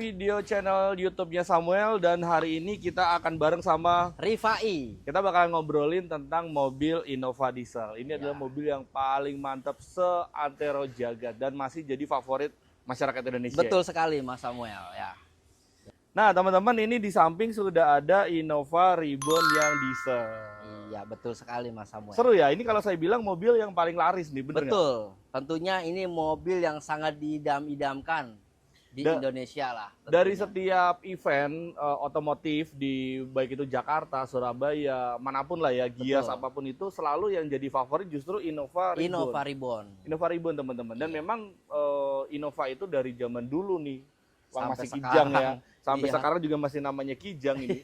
video channel YouTube-nya Samuel dan hari ini kita akan bareng sama Rifai. kita bakalan ngobrolin tentang mobil Innova Diesel. Ini adalah mobil yang paling mantap seantero jagat dan masih jadi favorit masyarakat Indonesia. Betul sekali Mas Samuel ya. Nah, teman-teman, ini di samping sudah ada Innova Reborn yang diesel. Iya, betul sekali Mas Samuel. Seru ya, ini kalau saya bilang mobil yang paling laris nih, bener nggak? Betul. Tentunya ini mobil yang sangat diidam-idamkan di Indonesia lah. Tentunya. Dari setiap event otomotif di baik itu Jakarta, Surabaya, manapun lah ya, Gias apapun itu selalu yang jadi favorit justru Innova Reborn. Innova Reborn. Innova Reborn teman-teman. Dan memang Innova itu dari zaman dulu nih, masih Sampai kijang ya. sekarang. Sampai Iya. sekarang juga masih namanya kijang ini.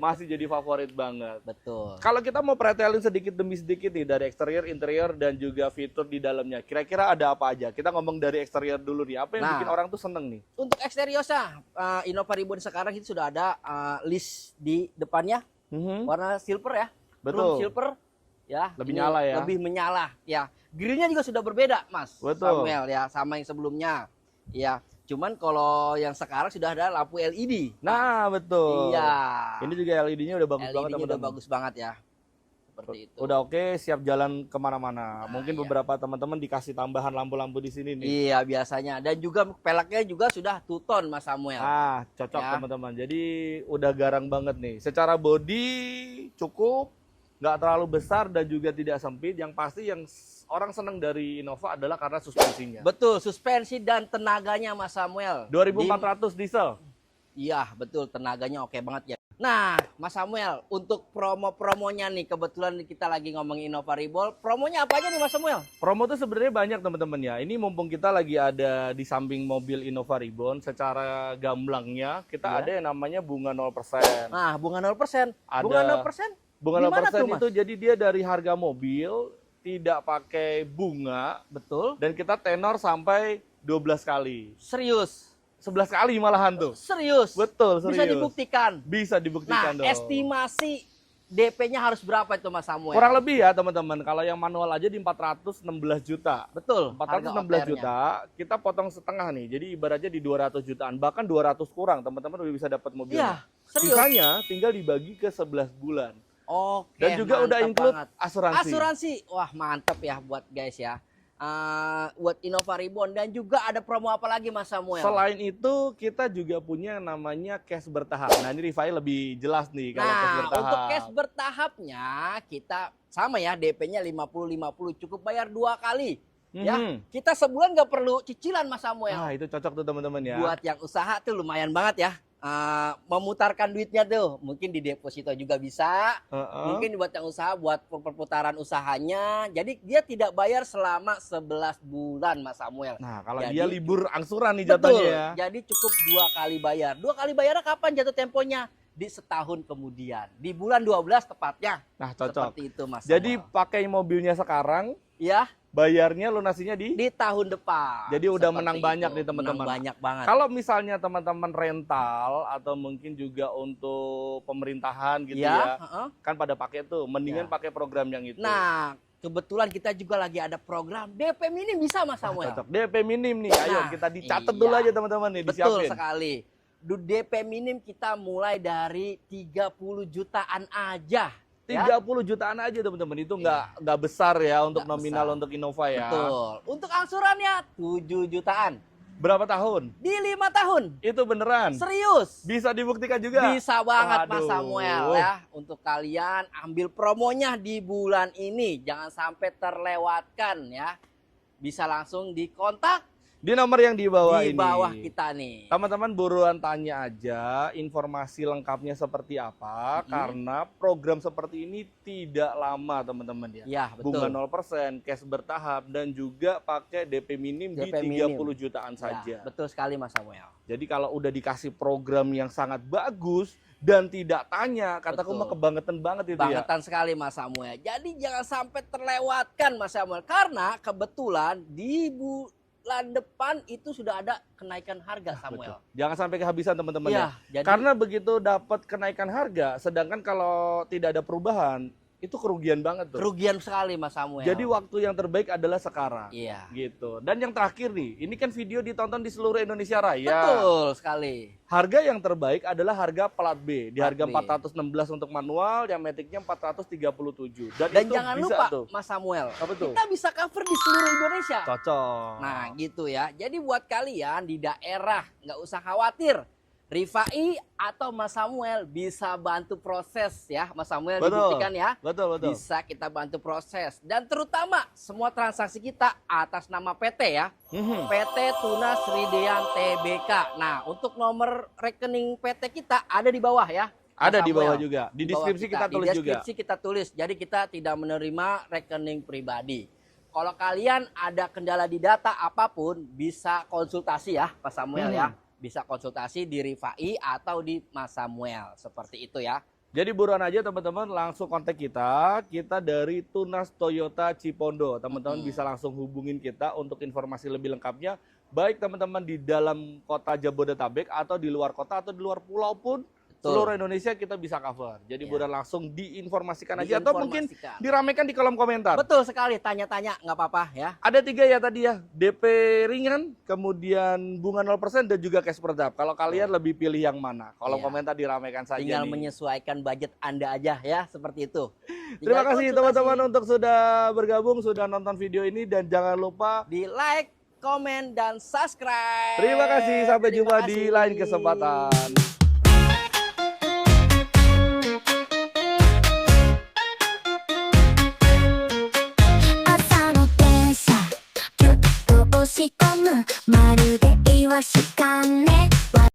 Masih jadi favorit banget. Betul. Kalau kita mau pretelin sedikit demi sedikit nih dari eksterior, interior dan juga fitur di dalamnya. Kira-kira ada apa aja? Kita ngomong dari eksterior dulu nih. Apa yang bikin orang tuh seneng nih? Untuk eksteriornya, Innova Reborn sekarang itu sudah ada list di depannya warna silver ya. Betul. Chrome silver ya. Lebih nyala ya. Lebih menyala ya. Grillnya juga sudah berbeda Mas Betul. Samuel ya, sama yang sebelumnya. Ya. Cuman kalau yang sekarang sudah ada lampu LED. Nah, betul. Iya. Ini juga LED-nya udah bagus banget LED-nya udah teman-teman. bagus banget ya. Seperti itu. Udah oke, siap jalan kemana-mana. Nah, Mungkin iya. beberapa teman-teman dikasih tambahan lampu-lampu di sini nih. Iya, biasanya. Dan juga peleknya juga sudah two-tone Mas Samuel. Ah, cocok Ya. teman-teman. Jadi udah garang banget nih. Secara body cukup, nggak terlalu besar dan juga tidak sempit. Yang pasti yang orang seneng dari Innova adalah karena suspensinya. Betul, suspensi dan tenaganya Mas Samuel. 2400 diesel. Iya, betul, tenaganya oke banget ya. Nah, Mas Samuel, untuk promo-promonya nih, kebetulan kita lagi ngomongin Innova Reborn, promonya apa aja nih Mas Samuel? Promo tuh sebenarnya banyak teman-teman ya. Ini mumpung kita lagi ada di samping mobil Innova Reborn, secara gamblangnya kita ada yang namanya bunga 0%. Nah, bunga 0%. Ada Bunga 0%? Bunga Gimana 0% tuh, Mas? itu jadi dia dari harga mobil tidak pakai bunga, Betul. dan kita tenor sampai 12 kali. Serius. 11 kali malahan tuh. Serius. Betul, serius. Bisa dibuktikan. Bisa dibuktikan Nah, dong. estimasi DP-nya harus berapa itu Mas Samuel? Kurang lebih ya teman-teman, kalau yang manual aja di 416 juta. Betul. 416 juta, kita potong setengah nih. Jadi ibaratnya di 200 jutaan, bahkan 200 kurang teman-teman udah bisa dapat mobilnya. Iya, serius. Sisanya tinggal dibagi ke 11 bulan. Oke, Dan juga udah mantap include banget. asuransi. Asuransi. Wah, mantap ya buat guys ya. Buat Innova Reborn, dan juga ada promo apa lagi Mas Samuel? Selain itu kita juga punya yang namanya cash bertahap. Nah, ini Rifai lebih jelas nih kalau cash bertahap. Untuk cash bertahapnya kita sama ya, DP-nya 50-50, cukup bayar 2 kali. Ya, kita sebulan nggak perlu cicilan Mas Samuel. Nah, itu cocok tuh teman-teman ya. Buat yang usaha tuh lumayan banget ya. Memutarkan duitnya tuh, mungkin di deposito juga bisa. Mungkin buat yang usaha, buat perputaran usahanya. Jadi dia tidak bayar selama 11 bulan Mas Samuel. Nah, kalau Jadi, dia libur angsuran nih betul, jatuhnya ya. jadi cukup 2 kali bayar. 2 kali bayarnya kapan jatuh temponya? Di setahun kemudian, di bulan 12 tepatnya. Nah, cocok. Seperti itu Mas Jadi Samuel. pakai mobilnya sekarang, Ya, bayarnya lunasinya di. di tahun depan. Jadi udah Seperti menang banyak itu. nih teman-teman. Menang banyak banget. Kalau misalnya teman-teman rental atau mungkin juga untuk pemerintahan gitu ya, kan pada pakai tuh, mendingan Ya. pakai program yang itu. Nah, kebetulan kita juga lagi ada program DP minim bisa Mas Samuel. Cocok. DP minim nih, ayo Nah, kita dicatat iya. dulu aja teman-teman nih, Betul disiapin. sekali. DP minim kita mulai dari 30 jutaan aja. 30 jutaan aja teman-teman, itu nggak besar ya untuk Nggak nominal besar. untuk Innova ya. Betul. Untuk angsurannya 7 jutaan. Berapa tahun? Di 5 tahun. Itu beneran? Serius. Bisa dibuktikan juga? Bisa banget Mas Waduh. Samuel ya. Untuk kalian ambil promonya di bulan ini. Jangan sampai terlewatkan ya. Bisa langsung dikontak Di nomor yang di bawah ini. di bawah kita nih. Teman-teman buruan tanya aja informasi lengkapnya seperti apa, karena program seperti ini tidak lama teman-teman ya. Ya, betul. Bunga 0%, cash bertahap, dan juga pakai DP minim di DP 30 minim. jutaan saja. Ya, betul sekali Mas Samuel. Jadi kalau udah dikasih program yang sangat bagus dan tidak tanya, kataku Betul. mah kebangetan banget itu ya. Bangetan sekali Mas Samuel. Jadi jangan sampai terlewatkan Mas Samuel. Karena kebetulan di bulan depan itu sudah ada kenaikan harga Samuel. Betul. Jangan sampai kehabisan teman-teman Iya, ya. jadi Karena begitu dapat kenaikan harga, sedangkan kalau tidak ada perubahan, itu kerugian banget tuh. Kerugian sekali Mas Samuel. Jadi waktu yang terbaik adalah sekarang. Iya. Gitu. Dan yang terakhir nih, ini kan video ditonton di seluruh Indonesia Raya. Betul sekali. Harga yang terbaik adalah harga plat B. Di harga Plat B. 416 untuk manual, yang maticnya 437. Dan Dan itu jangan bisa lupa tuh. Mas Samuel, Apa tuh? kita bisa cover di seluruh Indonesia. Cocok. Nah gitu ya. Jadi buat kalian di daerah nggak usah khawatir. Rifai atau Mas Samuel bisa bantu proses ya. Mas Samuel Betul. dibuktikan ya. Betul, betul. Bisa kita bantu proses. Dan terutama semua transaksi kita atas nama PT ya. PT Tunas Ridean Tbk. Nah untuk nomor rekening PT kita ada di bawah ya. Ada Mas di bawah Samuel. juga. Di Di bawah deskripsi kita tulis Di juga. deskripsi kita tulis. Jadi kita tidak menerima rekening pribadi. Kalau kalian ada kendala di data apapun bisa konsultasi ya Pak Samuel ya. Bisa konsultasi di Rifai atau di Mas Samuel. Seperti itu ya. Jadi buruan aja teman-teman, langsung kontak kita. Kita dari Tunas Toyota Cipondo. Teman-teman bisa langsung hubungin kita untuk informasi lebih lengkapnya. Baik teman-teman di dalam kota Jabodetabek atau di luar kota atau di luar pulau pun. Seluruh Indonesia kita bisa cover. Jadi buruan langsung diinformasikan aja. Atau mungkin diramaikan di kolom komentar. Betul sekali, tanya-tanya nggak apa-apa ya. Ada 3 ya tadi ya. DP ringan, kemudian bunga 0% dan juga cash per dap. Kalau kalian lebih pilih yang mana? Kolom komentar diramaikan saja. Tinggal nih. menyesuaikan budget Anda aja ya, seperti itu. Terima kasih teman-teman untuk sudah bergabung, sudah nonton video ini. Dan jangan lupa di like, komen, dan subscribe. Terima kasih, sampai jumpa di lain kesempatan.